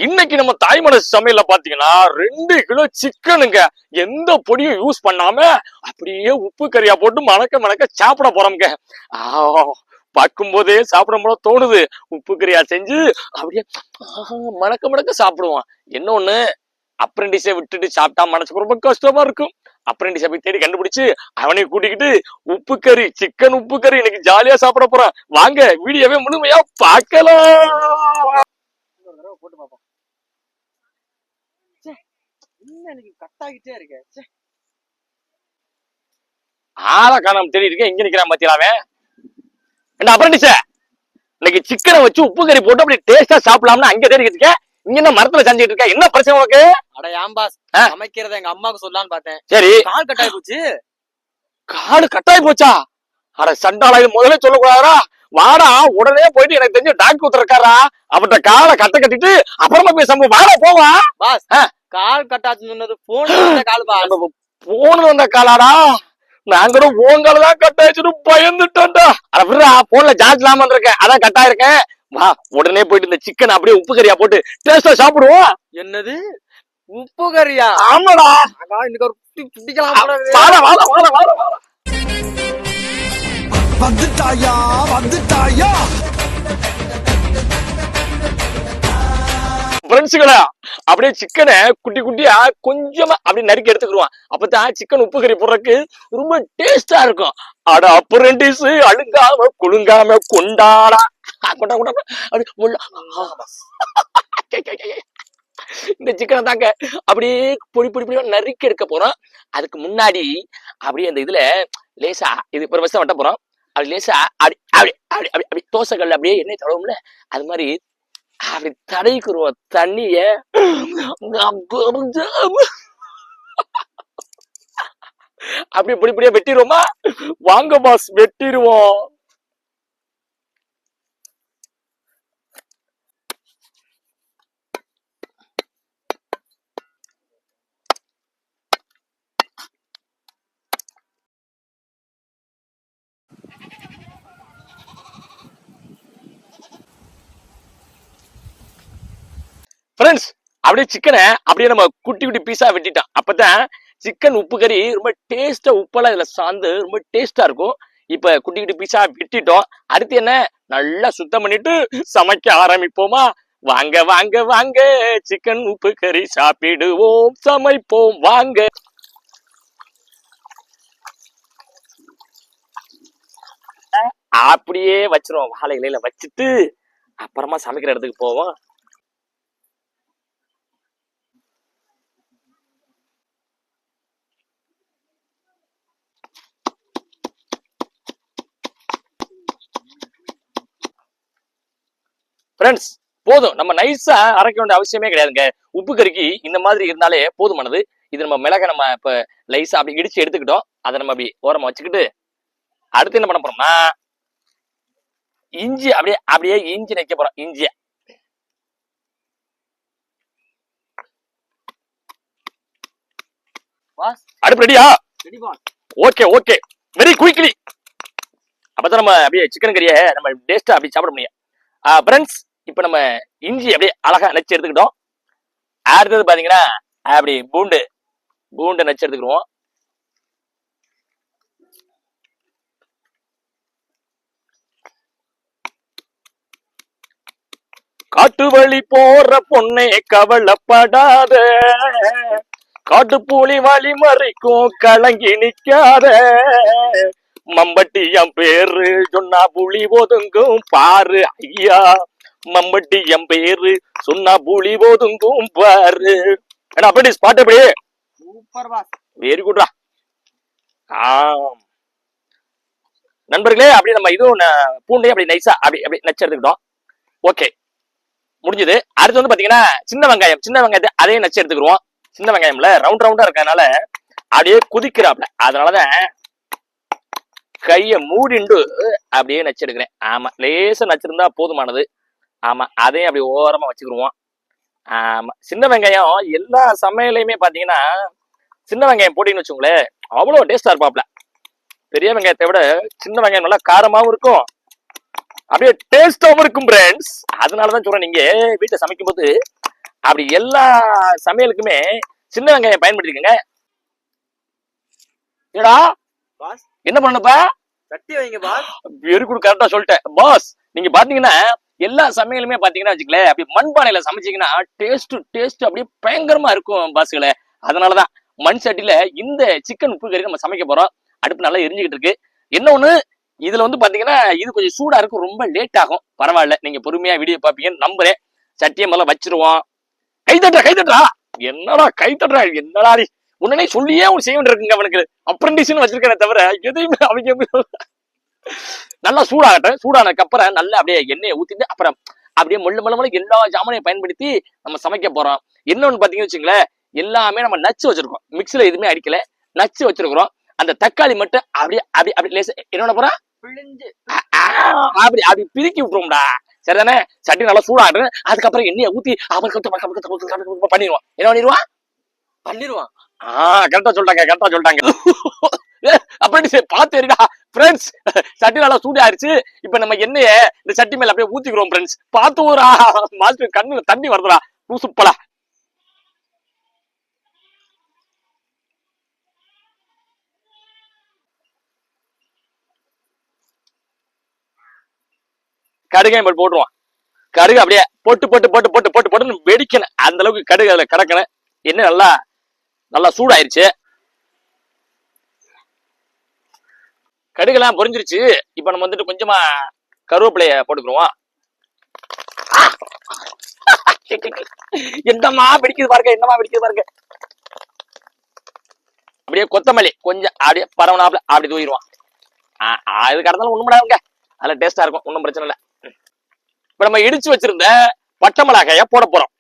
இன்னைக்கு நம்ம தாய்மன சமையல்ல பாத்தீங்கன்னா 2 கிலோ சிக்கனுங்க. எந்த பொடியும் யூஸ் பண்ணாம அப்படியே உப்பு கறியா போட்டு மணக்க மணக்க சாப்பிட போறோம்ங்க. பார்க்கும் போதே சாப்பிடும் போல தோணுது. உப்பு கறியா செஞ்சு அப்படியே மணக்க மணக்க சாப்பிடுவோம். என்ன ஒண்ணு, அப்ரெண்டிஸை விட்டுட்டு சாப்பிட்டா மனசுக்கு ரொம்ப கஷ்டமா இருக்கும். அப்ரெண்டிஸை போய் தேடி கண்டுபிடிச்சு அவனையும் கூட்டிக்கிட்டு உப்பு கறி, சிக்கன் உப்பு கறி இன்னைக்கு ஜாலியா சாப்பிட போறான். வாங்க வீடியோவே முழுமையா பார்க்கலாம். போட்டு பாப்போம். இன்னைக்கு கட் ஆகிட்டே இருக்கு. ஆளை காணாம தேடி இருக்கேன். இங்க நிக்கிறான் பாத்தீங்களாவே. என்ன அப்ரெண்டிஸ, இன்னைக்கு சிக்கனை வச்சு உப்பு கறி போட்டு அப்படி டேஸ்டா சாப்பிடலாம்னு அங்க தேடி இருக்கேன். இங்க என்ன மரத்துல செஞ்சுட்டு இருக்க? என்ன பிரச்சனை உனக்கு? அட ஏம்பாஸ், சமைக்கிறத எங்க அம்மாவுக்கு சொல்லலான்னு பார்த்தேன். சரி, கால் கட்டாயி போச்சு. காடு கட்டாயி போச்சா? அட சண்டாளா, இது முதல்ல சொல்லக்கூடாதா? வாடா, உடனே போயிட்டு எனக்கு தெரிஞ்ச டாக்டர் ஒருத்தர் இருக்காரா, அவர்கிட்ட காலை கட்டிட்டு அப்புறமா போய் சம்பவம் வாடா போவா. பாஸ், கால் கட்டாச்சுன்னு சொன்னது போன் கால் பாஸ். போன் வந்த காலாடா? நாங்க உங்கால தான் கட்டாயிச்சுன்னு பயந்துட்டோம்டா. அப்படின்னா போன்ல சார்ஜ் இல்லாம இருக்கேன், அதான் கட்டாயிருக்கேன். வா, உடனே போயிட்டு இந்த சிக்கன் அப்படியே உப்பு கறியா போட்டு டேஸ்டா சாப்பிடுவோம். என்னது உப்பு கறியா? ஆமாடா, இன்னைக்கு ஒரு பிடிக்கலாம். வாடா வாடா வாடா வாடா வாடா. வந்துட்டாயா வந்துட்டாயா ஃப்ரெண்ட்ஸுகளா, அப்படியே சிக்கனை குட்டி குட்டியா கொஞ்சமா அப்படி நறுக்கி எடுத்துக்கிடுவான். அப்பதான் சிக்கன் உப்பு கறி போடுறதுக்கு ரொம்ப டேஸ்டா இருக்கும். அட அப்ரெண்டிஸ், அழுங்காம குலுங்காம கொண்டாடா கொண்டா கொண்டா. இந்த சிக்கனை தாங்க அப்படியே பொடி பொடி பொடியா நறுக்கி எடுக்க போறோம். அதுக்கு முன்னாடி அப்படியே அந்த இதுல லேசா இது ஒரு வருஷம் வட்ட போறோம். அப்படி லேசா அப்படி அப்படி அப்படி அப்படி அப்படி தோசைகள் அப்படியே எண்ணெய் தடவும்ல, அது மாதிரி அப்படி தடைக்குருவோம் தண்ணிய. அப்படி பொடி பொடியா வெட்டிடுவோமா? வாங்க பாஸ், வெட்டிடுவோம். ஃப்ரெண்ட்ஸ், அப்படியே சிக்கனை அப்படியே நம்ம குட்டி குட்டி பீஸா வெட்டிட்டோம். அப்பதான் சிக்கன் உப்பு கறி ரொம்ப டேஸ்டா, உப்பெல்லாம் இதுல சார்ந்து ரொம்ப டேஸ்டா இருக்கும். இப்ப குட்டி குட்டி பீஸா வெட்டிட்டோம். அடுத்து என்ன, நல்லா சுத்தம் பண்ணிட்டு சமைக்க ஆரம்பிப்போமா? வாங்க வாங்க வாங்க, சிக்கன் உப்பு கறி சாப்பிடுவோம், சமைப்போம் வாங்க. அப்படியே வச்சிருவோம், வாழை இலையில வச்சுட்டு அப்புறமா சமைக்கிற இடத்துக்கு போவோம். ஃப்ரெண்ட்ஸ், போதும், நம்ம நைஸா அரைக்க வேண்டிய அவசியமே கிடையாதுங்க. உப்பு கறிக்கு இந்த மாதிரி இருந்தாலே போதுமானது. இது நம்ம மிளகை நம்ம இப்ப லைஸா அப்படி இடிச்சு எடுத்துக்கிட்டோம். அதை நம்ம அப்படி ஓரமா வச்சுக்கிட்டு அடுத்து என்ன பண்ண போறோம்னா, இஞ்சி அப்படியே அப்படியே இஞ்சி நைக்க போறோம். இஞ்சிய அடுப்பு ரெடியா? Okay okay, very quickly. அப்பதான் நம்ம அப்படியே சிக்கன் கறியை நம்ம டேஸ்டா அப்படி சாப்பிட முடியும். ஃப்ரெண்ட்ஸ், இப்ப நம்ம இஞ்சி அப்படியே அழகா நச்சு எடுத்துக்கிட்டோம். அடுத்தது பாத்தீங்கன்னா அப்படி பூண்டு நச்சு எடுத்துக்கிடுவோம். காட்டு வழி போற பொண்ணே கவலைப்படாத, காட்டு பூலி வழி மறைக்கும் கலங்கி நிக்காத, மம்பட்டி என் பேரு சொன்னா புலி ஒதுங்கும் பாரு ஐயா, மம்பட்டி என் பேரு சொன்னா புலி ஒதுங்கும் பாரு. ஏன்னா அப்படி ஸ்பாட் எப்படி? சூப்பர் பாஸ், வெரி குட்ரா. நண்பர்களே, அப்படியே நம்ம இதுவும் பூண்டையும் அப்படி நைஸா அப்படி அப்படி நச்சு எடுத்துக்கிட்டோம். ஓகே, முடிஞ்சது. அடுத்து வந்து பாத்தீங்கன்னா சின்ன வெங்காயத்தை அதையும் நச்சு எடுத்துக்கிடுவோம். சின்ன வெங்காயம்ல ரவுண்ட் ரவுண்டா இருக்கனால அப்படியே குதிக்கிறாப்ல, அதனாலதான் கைய மூடிண்டு அப்படியே நச்சு எடுக்கிறேன். ஆமா, லேசா நச்சிருந்தா போதுமானது. ஆமா, அதையும் அப்படி ஓரமா வச்சுக்கிடுவோம். ஆமா, சின்ன வெங்காயம் எல்லா சமையலையுமே பாத்தீங்கன்னா சின்ன வெங்காயம் போட்டீங்கன்னு வச்சுங்களேன், அவ்வளவு டேஸ்டா இருப்பாப்ல. பெரிய வெங்காயத்தை விட சின்ன வெங்காயம் நல்லா காரமாவும் இருக்கும், அப்படியே டேஸ்டாவும் இருக்கும் ஃப்ரெண்ட்ஸ். அதனாலதான் சொல்றேன், நீங்க வீட்டை சமைக்கும் போது அப்படி எல்லா சமையலுக்குமே சின்ன வெங்காயம் பயன்படுத்திக்கங்க. ஏடா பாஸ் என்ன பண்ணப்பா? சட்டி வைங்க பாஸ். வெரி குட், கரெக்டா சொல்லிட்டேன் பாஸ். நீங்க பாத்தீங்கன்னா எல்லா சமையலுமே பாத்தீங்கன்னா வச்சுக்கலேன், அப்படி மண்பானையில சமைச்சீங்கன்னா டேஸ்ட் அப்படியே பயங்கரமா இருக்கும் பாஸ்களே. அதனாலதான் மண் சட்டியில இந்த சிக்கன் உப்பு கறி நம்ம சமைக்க போறோம். அடுப்பு நல்லா எரிஞ்சுக்கிட்டு இருக்கு. என்ன ஒண்ணு, இதுல வந்து பாத்தீங்கன்னா இது கொஞ்சம் சூடா இருக்கும், ரொம்ப லேட் ஆகும். பரவாயில்ல, நீங்க பொறுமையா வீடியோ பாப்பீங்கன்னு நம்புறேன். சட்டியை முதல்ல வச்சிருவோம். கைத்தட்டா என்னடா கைத்தட்டா, என்னடா உடனே சொல்லியே ஒண்ணு செய்ய வேண்டியிருக்குங்க அவனுக்கு. அப்ரண்டிஸ்னு வச்சிருக்கேனே தவிர எதையுமே அவங்க. நல்லா சூடாகட்டும். சூடானதுக்கு அப்புறம் நல்லா அப்படியே எண்ணெயை ஊத்திட்டு அப்புறம் அப்படியே மொள்ள எல்லா ஜாமானையும் பயன்படுத்தி நம்ம சமைக்க போறோம். இன்னொன்னு பாத்தீங்கன்னு வச்சுங்களேன், எல்லாமே நம்ம நச்சு வச்சிருக்கோம். மிக்சில எதுவுமே அடிக்கல, நச்சு வச்சிருக்கிறோம். அந்த தக்காளி மட்டும் அப்படியே அப்படி லேசா என்ன போறோம், அப்படி பிரிக்கி விட்டுருவோம்டா. சரிதானே? சட்டி நல்லா சூடாகட்டும். அதுக்கப்புறம் எண்ணெயை ஊத்தி பண்ணிடுவான். என்ன பண்ணிடுவான்? கரெக்டா சொல்லிட்டாங்க. அப்படி பாத்துடா ஃப்ரெண்ட்ஸ், சட்டி நல்லா சூடாயிருச்சு. இப்ப நம்ம எண்ணெய இந்த சட்டி மேல அப்படியே ஊத்திக்கிறோம் ஃப்ரெண்ட்ஸ். பாத்துறா மாஸ்டர், கண்ணுல தண்ணி வருதுடா. சூப்பரா கடுகையும் போட்டுருவான். கடுகு அப்படியே போட்டு வெடிக்கணும். அந்த அளவுக்கு கடுகு அதுல கிடக்கணும். என்ன நல்லா சூடாயிருச்சு. கடுகெல்லாம் பொரிஞ்சிருச்சு. இப்ப நம்ம வந்துட்டு கொஞ்சமா கருவேப்பிலைய போட்டுக்குருவோம். என்னமா வெடிக்குது பாருங்க. அப்படியே கொத்தமல்லி கொஞ்சம் அப்படியே பரவனாப்ல அப்படி தூக்கிடுவான். அதுக்கு அடுத்தாலும் ஒண்ணும் பண்ணாதுங்க, அதுல டேஸ்டா இருக்கும், ஒன்னும் பிரச்சனை இல்லை. இப்ப நம்ம இடிச்சு வச்சிருந்த பட்டை மிளகாய போட போறோம்.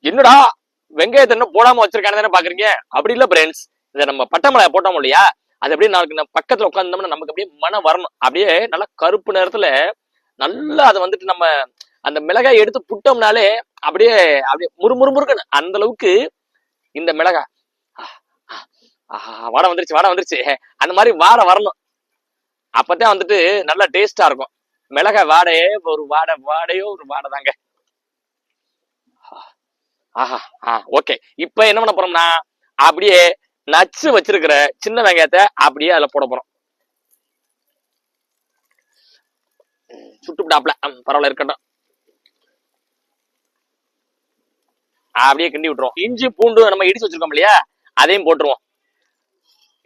என்னடா வெங்காயத்தை என்ன போடாம வச்சிருக்கானு பாக்குறீங்க? அப்படி இல்ல ஃப்ரெண்ட்ஸ், இதை நம்ம பட்டை மிளகாய் போட்டோம் இல்லையா, அது அப்படியே நாளைக்கு பக்கத்துல உட்கார்ந்தோம்னா நமக்கு அப்படியே மனம் வரணும். அப்படியே நல்லா கருப்பு நேரத்துல நல்லா அதை வந்துட்டு நம்ம அந்த மிளகாய் எடுத்து புட்டோம்னாலே அப்படியே முறுமுறுமுறுக்கணும். அந்த அளவுக்கு இந்த மிளகாய் வாடை வந்துருச்சு. அந்த மாதிரி வாடை வரணும். அப்பதான் வந்துட்டு நல்லா டேஸ்டா இருக்கும். மிளகாய் வாடையே ஒரு வாடை தாங்க. ஓகே. இப்ப என்ன பண்ண போறோம்னா, அப்படியே நச்சு வச்சிருக்கிற சின்ன வெங்காயத்தை அப்படியே அதுல போட போறோம். சுட்டுப்டாப்ல பரவாயில்ல, இருக்கட்டும். அப்படியே கிண்டி விட்டுருவோம். இஞ்சி பூண்டு நம்ம இடிச்சு வச்சிருக்கோம் இல்லையா, அதையும் போட்டுருவோம்.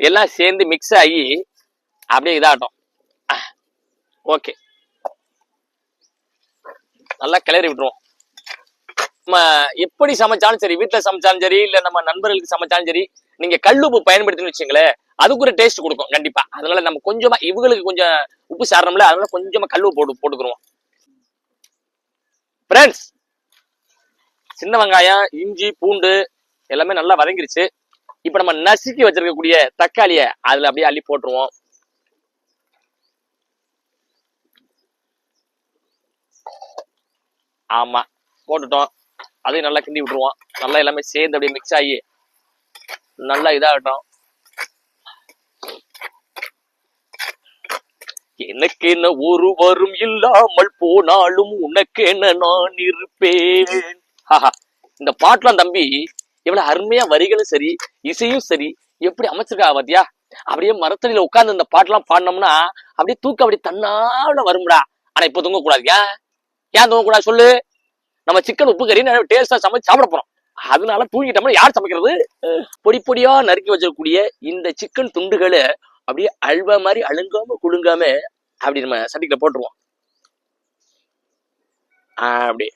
எல்லாம் சேர்ந்து மிக்ஸ் ஆகி அப்படியே இதாகட்டும். ஓகே, நல்லா கிளறி விட்டுருவோம். நம்ம எப்படி சமைச்சாலும் சரி, வீட்டுல சமைச்சாலும் சரி, இல்ல நம்ம நண்பர்களுக்கு சமைச்சாலும் சரி, நீங்க கல்லுப்பு பயன்படுத்தின்னு வச்சுங்களேன், அதுக்கு ஒரு டேஸ்ட் கொடுக்கும் கண்டிப்பா. அதனால நம்ம கொஞ்சமா இவங்களுக்கு கொஞ்சம் உப்பு சாரணும்ல, அதனால கொஞ்சமா கல்லுப்பு போட்டுக்கிறோம். ஃப்ரெண்ட்ஸ், சின்ன வெங்காயம், இஞ்சி பூண்டு எல்லாமே நல்லா வதங்கிருச்சு. இப்ப நம்ம நசுக்கி வச்சிருக்கக்கூடிய தக்காளிய அதுல அப்படியே அள்ளி போட்டுருவோம். ஆமா, போட்டுட்டோம். அதையும் நல்லா கிண்டி விட்டுருவோம். நல்லா எல்லாமே சேர்ந்து அப்படியே மிக்ஸ் ஆகி நல்லா இதாகட்டும். எனக்கு என்ன ஒருவரும் இல்லாமல் போனாலும் உனக்கு என்ன நான் இருப்பேன். இந்த பாட்டுலாம் தம்பி எவ்வளவு அருமையா வரிகளும் சரி, இசையும் சரி, எப்படி அமைச்சிருக்கா பாத்தியா? அப்படியே மரத்தடியில உட்கார்ந்து இந்த பாட்டுலாம் பாடினோம்னா அப்படியே தூக்க அப்படி தன்னால வரும்டா. ஆனா இப்ப தூங்க கூடாது. ஏன் தூங்க கூடாது சொல்லு? நம்ம சிக்கன் உப்பு கறி டேஸ்டா சமைச்சு சாப்பிட போறோம். அதனால தூங்கிட்டோம்னா யார் சமைக்கிறது? பொடியா நறுக்கி வச்சிருக்கக்கூடிய இந்த சிக்கன் துண்டுகளை அப்படியே அல்வா மாதிரி அழுங்காம குழுங்காம அப்படி நம்ம சட்டிக்குள்ள போட்டுருவோம். அப்படி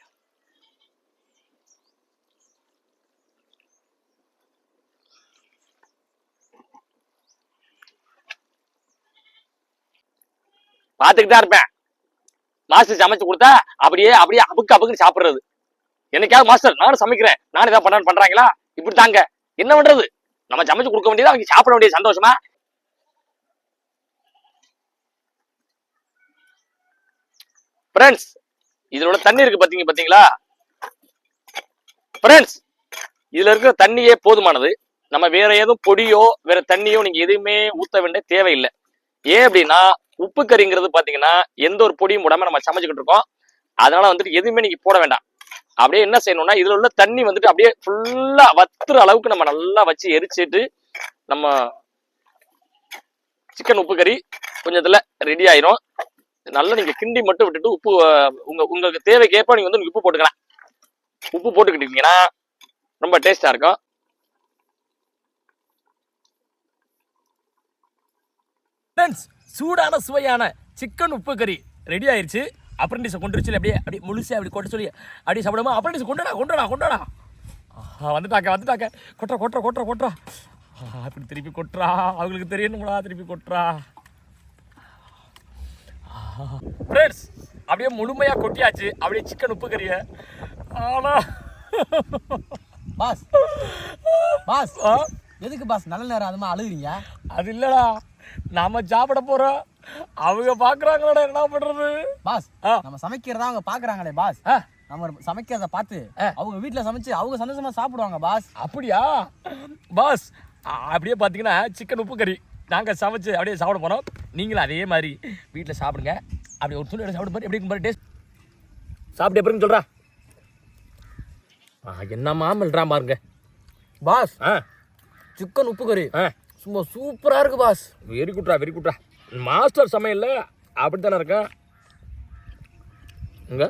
பாத்துக்கிட்டு தான் இருப்பேன். மாஸ்டர் சமைச்சு கொடுத்தா அப்படியே அபுக்கு சாப்பிடுறது. என்னைக்காவது மாஸ்டர் நானும் சமைக்கிறேன், நானும் இதான் பண்றாங்களா, இப்படி தாங்க. என்ன பண்றது, நம்ம சமைச்சு கொடுக்க வேண்டியது, அவங்க சாப்பிட வேண்டிய சந்தோஷமா. ஃப்ரெண்ட்ஸ், இதோட தண்ணி இருக்கு பாத்தீங்களா ஃப்ரெண்ட்ஸ்? இதுல இருக்கிற தண்ணியே போதுமானது. நம்ம வேற எதுவும் பொடியோ வேற தண்ணியோ நீங்க எதுவுமே ஊத்த வேண்டிய தேவையில்லை. ஏன் அப்படின்னா உப்பு கறிங்கிறது பாத்தீங்கன்னா எந்த ஒரு பொடியும் போடாம நம்ம சமைச்சுக்கிட்டு இருக்கோம். அதனால வந்துட்டு எதுவுமே நீங்க போட வேண்டாம். அப்படியே என்ன செய்யணும்னா இதுல உள்ள தண்ணி வந்துட்டு அப்படியே ஃபுல்லா வத்துற அளவுக்கு நம்ம நல்லா வச்சு எரிச்சிட்டு நம்ம சிக்கன் உப்பு கறி கொஞ்சத்துல ரெடி ஆயிரும். நல்லா நீங்க கிண்டி மட்டும் விட்டுட்டு உப்பு உங்களுக்கு தேவைக்கு ஏற்ப நீங்க வந்து உப்பு போட்டுக்கலாம். உப்பு போட்டுக்கிட்டீங்கன்னா ரொம்ப டேஸ்டா இருக்கும். சூடான சுவையான சிக்கன் உப்பு கறி ரெடி ஆயிருச்சு. அப்ரண்டிஸை கொண்டு வச்சு அப்படியே அப்படியே முழுசா அப்படி கொட்ட சொல்லி அப்படியே சாப்பிடுமா. அப்ரண்டிஸ் கொண்டாடா வந்துட்டாக்க கொட்டுறா அப்படி திருப்பி கொட்டுறா. அவங்களுக்கு தெரியணுங்களா, திருப்பி கொட்டுறா. ஃப்ரெண்ட்ஸ் அப்படியே முழுமையா கொட்டியாச்சு அப்படியே சிக்கன் உப்பு கறிய. ஆனா பாஸ் பாஸ் எதுக்கு பாஸ் நல்ல நேரம் அதுமா அழுகுறீங்க? அது இல்லடா, நாம சாப்பிட போறோம், அவங்க பாக்குறாங்களா, என்ன பண்றது பாஸ்? நம்ம சமைக்கிறதா அவங்க பாக்குறாங்களே பாஸ். நம்ம சமைக்கிறத பார்த்து அவங்க வீட்டுல சமைச்சு அவங்க சந்தோஷமா சாப்பிடுவாங்க பாஸ். அப்படியா பாஸ்? அப்படியே பாத்தீங்கன்னா சிக்கன் உப்பு கறி நாங்க சமைச்சு அப்படியே சாப்பிட போறோம். நீங்களும் அதே மாதிரி வீட்டுல சாப்பிடுங்க. அப்படி ஒரு துணி சாப்பிட போய் எப்படி டேஸ்ட் சாப்பிட்டு எப்படின்னு சொல்றா. என்ன மாமல்றான் பாருங்க பாஸ். சிக்கன் உப்பு கறி சும்மா சூப்பரா இருக்கு பாஸ். வெரி குட்ரா மாஸ்டர் சமையல்ல அப்படித்தானே இருக்கேன். இங்க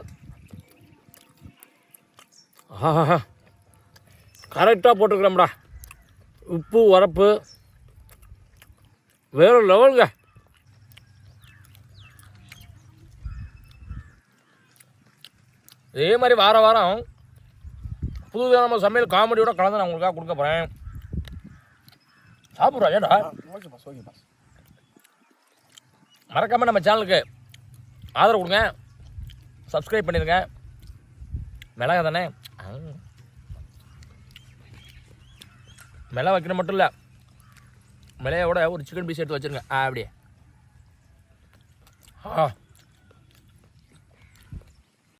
கரெக்டாக போட்டுக்கிறோம்டா. உப்பு உரப்பு வேற லெவலுங்க. இதே மாதிரி வாரம் புதுவிதமான சமையல் காமெடியோட கலந்து நான் உங்களுக்காக கொடுக்க போகிறேன். சாப்பிட்றா ஏடா. மறக்காமல் நம்ம சேனலுக்கு ஆதரவு கொடுங்க, சப்ஸ்கிரைப் பண்ணிடுங்க. மிளகா தானே, மிளகா வைக்கிற மட்டும் இல்லை, மிளகையோட ஒரு சிக்கன் பீஸ் எடுத்து வச்சுருங்க. அப்படியே